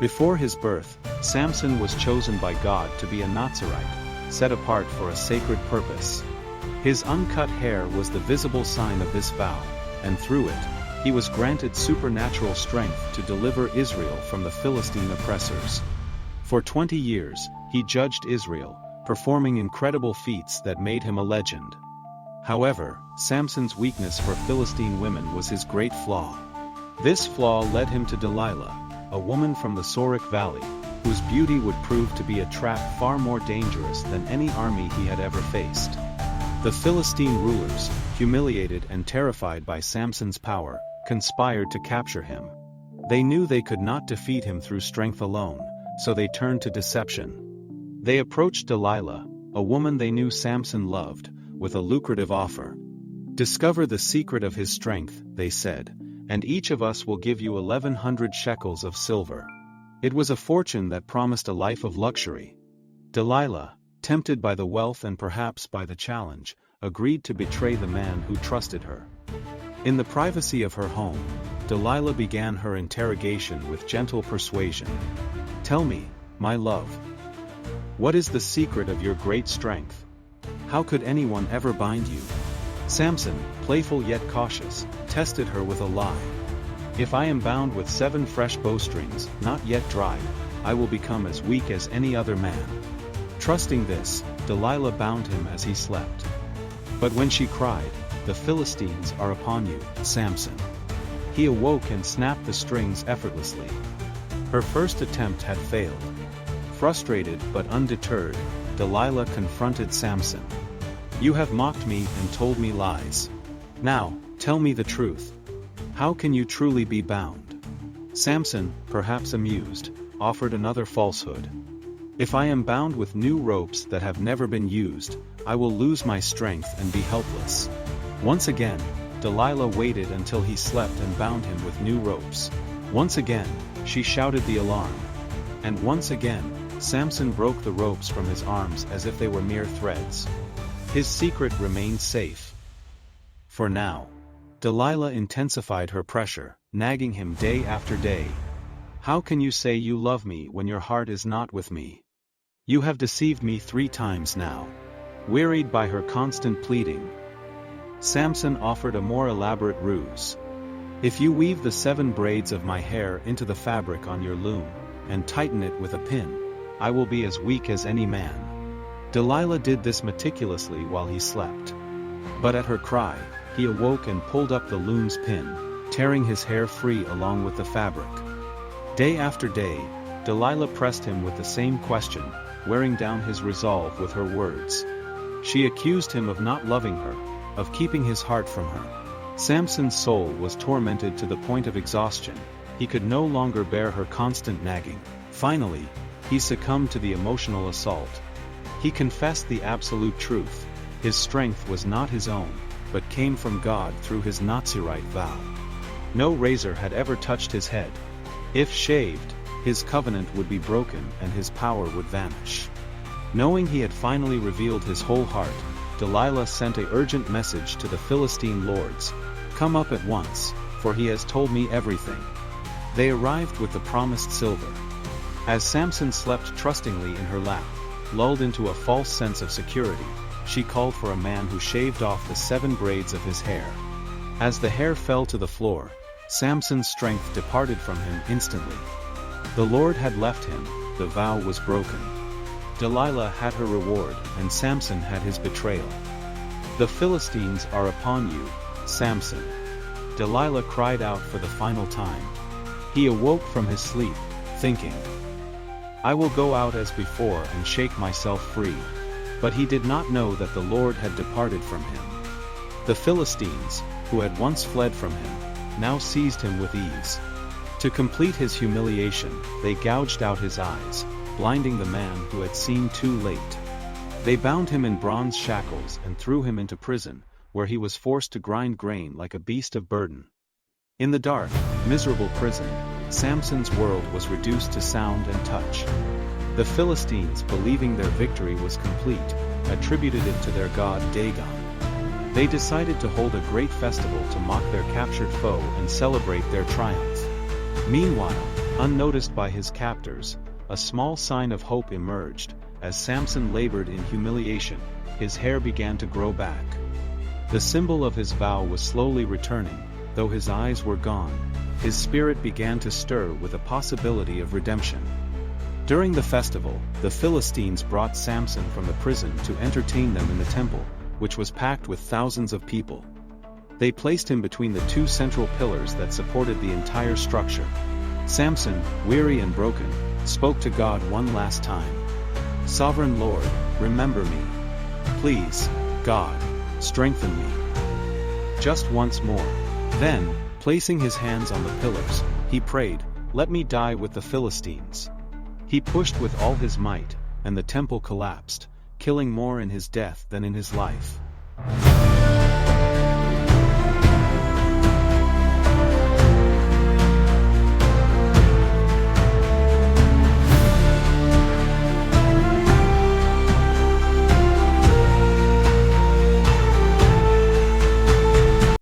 Before his birth, Samson was chosen by God to be a Nazirite, set apart for a sacred purpose. His uncut hair was the visible sign of this vow, and through it, he was granted supernatural strength to deliver Israel from the Philistine oppressors. For 20 years, he judged Israel, performing incredible feats that made him a legend. However, Samson's weakness for Philistine women was his great flaw. This flaw led him to Delilah, a woman from the Sorek Valley, whose beauty would prove to be a trap far more dangerous than any army he had ever faced. The Philistine rulers, humiliated and terrified by Samson's power, conspired to capture him. They knew they could not defeat him through strength alone, so they turned to deception. They approached Delilah, a woman they knew Samson loved, with a lucrative offer. "Discover the secret of his strength," they said, "and each of us will give you 1,100 shekels of silver." It was a fortune that promised a life of luxury. Delilah, tempted by the wealth and perhaps by the challenge, agreed to betray the man who trusted her. In the privacy of her home, Delilah began her interrogation with gentle persuasion. "Tell me, my love, what is the secret of your great strength? How could anyone ever bind you?" Samson, playful yet cautious, tested her with a lie. "If I am bound with 7 fresh bowstrings, not yet dried, I will become as weak as any other man." Trusting this, Delilah bound him as he slept. But when she cried, "The Philistines are upon you, Samson," he awoke and snapped the strings effortlessly. Her first attempt had failed. Frustrated but undeterred, Delilah confronted Samson. "You have mocked me and told me lies. Now, tell me the truth. How can you truly be bound?" Samson, perhaps amused, offered another falsehood. "If I am bound with new ropes that have never been used, I will lose my strength and be helpless." Once again, Delilah waited until he slept and bound him with new ropes. Once again, she shouted the alarm. And once again, Samson broke the ropes from his arms as if they were mere threads. His secret remained safe. For now. Delilah intensified her pressure, nagging him day after day. "How can you say you love me when your heart is not with me? You have deceived me 3 times now." Wearied by her constant pleading, Samson offered a more elaborate ruse. "If you weave the 7 braids of my hair into the fabric on your loom, and tighten it with a pin, I will be as weak as any man." Delilah did this meticulously while he slept. But at her cry, he awoke and pulled up the loom's pin, tearing his hair free along with the fabric. Day after day, Delilah pressed him with the same question, wearing down his resolve with her words. She accused him of not loving her, of keeping his heart from her. Samson's soul was tormented to the point of exhaustion. He could no longer bear her constant nagging. Finally, he succumbed to the emotional assault. He confessed the absolute truth. His strength was not his own, but came from God through his Nazirite vow. No razor had ever touched his head. If shaved, his covenant would be broken and his power would vanish. Knowing he had finally revealed his whole heart, Delilah sent an urgent message to the Philistine lords. "Come up at once, for he has told me everything." They arrived with the promised silver. As Samson slept trustingly in her lap, lulled into a false sense of security, she called for a man who shaved off the 7 braids of his hair. As the hair fell to the floor, Samson's strength departed from him instantly. The Lord had left him, the vow was broken. Delilah had her reward, and Samson had his betrayal. "The Philistines are upon you, Samson." Delilah cried out for the final time. He awoke from his sleep, thinking, "I will go out as before and shake myself free." But he did not know that the Lord had departed from him. The Philistines, who had once fled from him, now seized him with ease. To complete his humiliation, they gouged out his eyes, blinding the man who had seen too late. They bound him in bronze shackles and threw him into prison, where he was forced to grind grain like a beast of burden. In the dark, miserable prison, Samson's world was reduced to sound and touch. The Philistines, believing their victory was complete, attributed it to their god Dagon. They decided to hold a great festival to mock their captured foe and celebrate their triumph. Meanwhile, Unnoticed by his captors, a small sign of hope emerged. As Samson labored in humiliation, his hair began to grow back. The symbol of his vow was slowly returning, though his eyes were gone. His spirit began to stir with a possibility of redemption. During the festival, the Philistines brought Samson from the prison to entertain them in the temple, which was packed with thousands of people. They placed him between the two central pillars that supported the entire structure. Samson, weary and broken, spoke to God one last time. "Sovereign Lord, remember me. Please, God, strengthen me." Just once more. Then, placing his hands on the pillars, he prayed, "Let me die with the Philistines." He pushed with all his might, and the temple collapsed, killing more in his death than in his life.